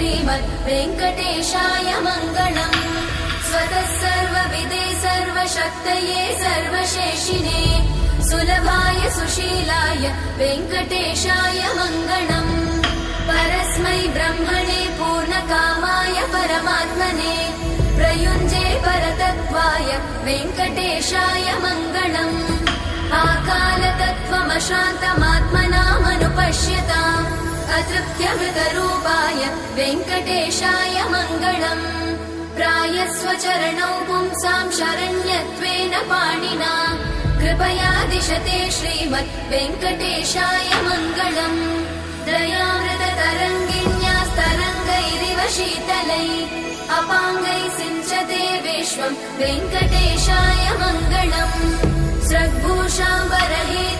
श्रीमद् वेङ्कटेशाय मङ्गलम्। स्वतः सर्वविदे सर्वशक्तये सर्वशेषिणे सुलभाय सुशीलाय वेङ्कटेशाय मङ्गलम्। परस्मै ब्रह्मणे पूर्णकामाय परमात्मने प्रयुञ्जे परतत्त्वाय वेङ्कटेशाय मङ्गलम्। आकालतत्त्वमशान्तमात्मनामनुपश्यताम् अतृप्त्यमृतरूपाय वेङ्कटेशाय मङ्गलम्। प्रायस्वचरणौ पुंसां शरण्यत्वेन पाणिना कृपया दिशते श्रीमद् वेङ्कटेशाय मङ्गलम्। दयामृततरङ्गिण्यास्तरङ्गैरिव शीतलै अपाङ्गैः सिञ्चते विश्वं वेङ्कटेशाय मङ्गलम्। स्रग्भूषाम्बरहेतु